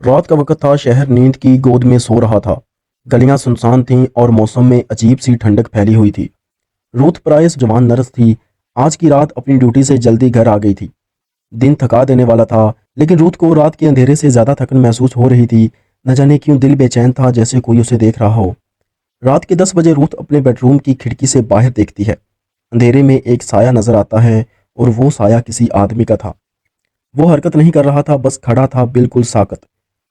رات کا وقت تھا، شہر نیند کی گود میں سو رہا تھا۔ گلیاں سنسان تھیں اور موسم میں عجیب سی ٹھنڈک پھیلی ہوئی تھی۔ روتھ پرائس جوان نرس تھی، آج کی رات اپنی ڈیوٹی سے جلدی گھر آ گئی تھی۔ دن تھکا دینے والا تھا، لیکن روتھ کو رات کے اندھیرے سے زیادہ تھکن محسوس ہو رہی تھی۔ نہ جانے کیوں دل بے چین تھا، جیسے کوئی اسے دیکھ رہا ہو۔ رات کے 10 بجے روتھ اپنے بیڈ روم کی کھڑکی سے باہر دیکھتی ہے۔ اندھیرے میں ایک سایہ نظر آتا ہے اور وہ سایہ کسی آدمی کا تھا۔ وہ حرکت نہیں کر رہا تھا، بس کھڑا تھا، بالکل ساکت۔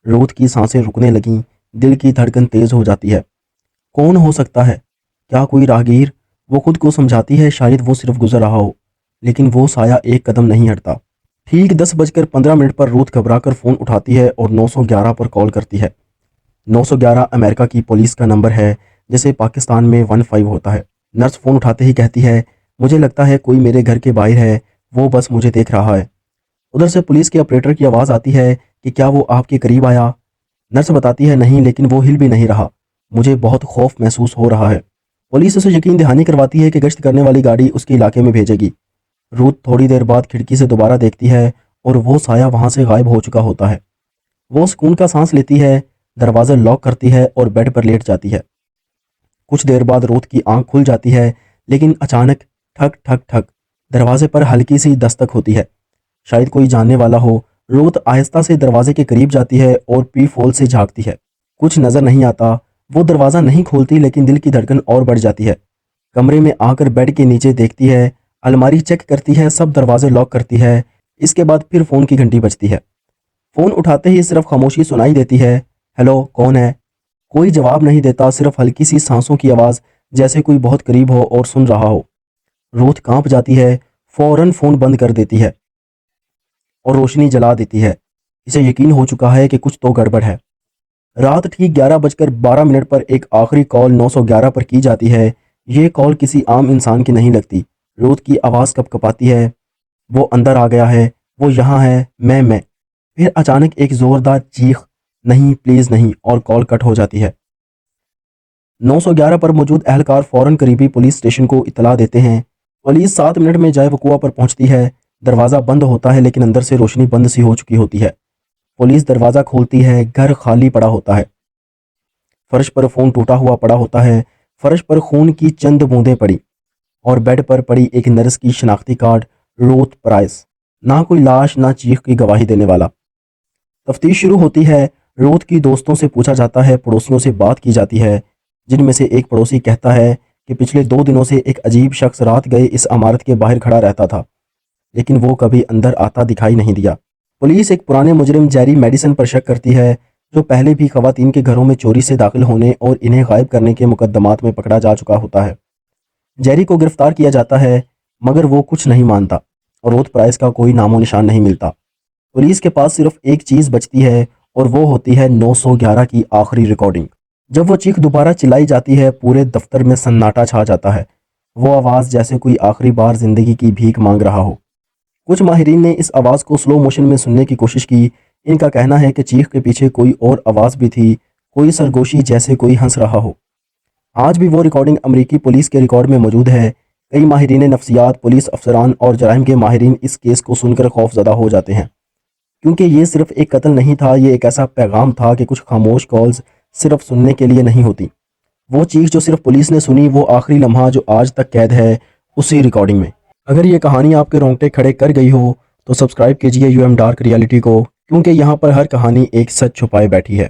روتھ کی سانسیں رکنے لگیں، دل کی دھڑکن تیز ہو جاتی ہے۔ کون ہو سکتا ہے؟ کیا کوئی راہگیر؟ وہ خود کو سمجھاتی ہے شاید وہ صرف گزر رہا ہو، لیکن وہ سایہ ایک قدم نہیں ہٹتا۔ ٹھیک 10:15 پر روتھ گھبرا کر فون اٹھاتی ہے اور 911 پر کال کرتی ہے۔ 911 امریکہ کی پولیس کا نمبر ہے، جیسے پاکستان میں 15 ہوتا ہے۔ نرس فون اٹھاتے ہی کہتی ہے، مجھے لگتا ہے کوئی میرے گھر کے باہر ہے، وہ بس مجھے دیکھ رہا ہے۔ ادھر سے پولیس کے آپریٹر کی آواز آتی ہے کہ کیا وہ آپ کے قریب آیا؟ نرس بتاتی ہے نہیں، لیکن وہ ہل بھی نہیں رہا، مجھے بہت خوف محسوس ہو رہا ہے۔ پولیس اسے یقین دہانی کرواتی ہے کہ گشت کرنے والی گاڑی اس کے علاقے میں بھیجے گی۔ روتھ تھوڑی دیر بعد کھڑکی سے دوبارہ دیکھتی ہے اور وہ سایہ وہاں سے غائب ہو چکا ہوتا ہے۔ وہ سکون کا سانس لیتی ہے، دروازہ لاک کرتی ہے اور بیڈ پر لیٹ جاتی ہے۔ کچھ دیر بعد روتھ کی آنکھ کھل جاتی ہے، لیکن اچانک ٹھک ٹھک ٹھک دروازے پر ہلکی سی دستک ہوتی ہے، شاید کوئی جاننے والا ہو۔ روتھ آہستہ سے دروازے کے قریب جاتی ہے اور پیپ ہول سے جھانکتی ہے۔ کچھ نظر نہیں آتا۔ وہ دروازہ نہیں کھولتی، لیکن دل کی دھڑکن اور بڑھ جاتی ہے۔ کمرے میں آ کر بیڈ کے نیچے دیکھتی ہے، الماری چیک کرتی ہے، سب دروازے لاک کرتی ہے۔ اس کے بعد پھر فون کی گھنٹی بجتی ہے۔ فون اٹھاتے ہی صرف خاموشی سنائی دیتی ہے، ہیلو، کون ہے؟ کوئی جواب نہیں دیتا، صرف ہلکی سی سانسوں کی آواز، جیسے کوئی بہت قریب ہو اور سن رہا ہو۔ روتھ کانپ جاتی ہے، فوراً فون بند کر دیتی ہے اور روشنی جلا دیتی ہے۔ اسے یقین ہو چکا ہے کہ کچھ تو گڑبڑ ہے۔ رات ٹھیک 11:12 پر ایک آخری کال 911 پر کی جاتی ہے۔ یہ کال کسی عام انسان کی نہیں لگتی۔ روتھ کی آواز کپ کپاتی ہے، وہ اندر آ گیا ہے، وہ یہاں ہے، میں پھر اچانک ایک زوردار چیخ، نہیں، پلیز نہیں، اور کال کٹ ہو جاتی ہے۔ 911 پر موجود اہلکار فوراً قریبی پولیس اسٹیشن کو اطلاع دیتے ہیں۔ پولیس 7 منٹ میں جائے وقوع پر پہنچتی ہے۔ دروازہ بند ہوتا ہے، لیکن اندر سے روشنی بند سی ہو چکی ہوتی ہے۔ پولیس دروازہ کھولتی ہے، گھر خالی پڑا ہوتا ہے۔ فرش پر فون ٹوٹا ہوا پڑا ہوتا ہے، فرش پر خون کی چند بوندیں پڑی، اور بیڈ پر پڑی ایک نرس کی شناختی کارڈ، روتھ پرائس۔ نہ کوئی لاش، نہ چیخ کی گواہی دینے والا۔ تفتیش شروع ہوتی ہے۔ روتھ کی دوستوں سے پوچھا جاتا ہے، پڑوسیوں سے بات کی جاتی ہے، جن میں سے ایک پڑوسی کہتا ہے کہ پچھلے 2 دنوں سے ایک عجیب شخص رات گئے اس عمارت کے باہر کھڑا رہتا تھا، لیکن وہ کبھی اندر آتا دکھائی نہیں دیا۔ پولیس ایک پرانے مجرم جیری میڈیسن پر شک کرتی ہے، جو پہلے بھی خواتین کے گھروں میں چوری سے داخل ہونے اور انہیں غائب کرنے کے مقدمات میں پکڑا جا چکا ہوتا ہے۔ جیری کو گرفتار کیا جاتا ہے، مگر وہ کچھ نہیں مانتا اور روتھ پرائس کا کوئی نام و نشان نہیں ملتا۔ پولیس کے پاس صرف ایک چیز بچتی ہے، اور وہ ہوتی ہے 911 کی آخری ریکارڈنگ۔ جب وہ چیخ دوبارہ چلائی جاتی ہے، پورے دفتر میں سناٹا چھا جاتا ہے۔ وہ آواز جیسے کوئی آخری بار زندگی کی بھیک مانگ رہا ہو۔ کچھ ماہرین نے اس آواز کو سلو موشن میں سننے کی کوشش کی۔ ان کا کہنا ہے کہ چیخ کے پیچھے کوئی اور آواز بھی تھی، کوئی سرگوشی، جیسے کوئی ہنس رہا ہو۔ آج بھی وہ ریکارڈنگ امریکی پولیس کے ریکارڈ میں موجود ہے۔ کئی ماہرین نفسیات، پولیس افسران اور جرائم کے ماہرین اس کیس کو سن کر خوف زدہ ہو جاتے ہیں، کیونکہ یہ صرف ایک قتل نہیں تھا، یہ ایک ایسا پیغام تھا کہ کچھ خاموش کالز صرف سننے کے لیے نہیں ہوتی۔ وہ چیخ جو صرف پولیس نے سنی، وہ آخری لمحہ جو آج تک قید ہے اسی ریکارڈنگ میں۔ اگر یہ کہانی آپ کے رونگٹے کھڑے کر گئی ہو تو سبسکرائب کیجئے UM ڈارک ریالٹی کو، کیونکہ یہاں پر ہر کہانی ایک سچ چھپائے بیٹھی ہے۔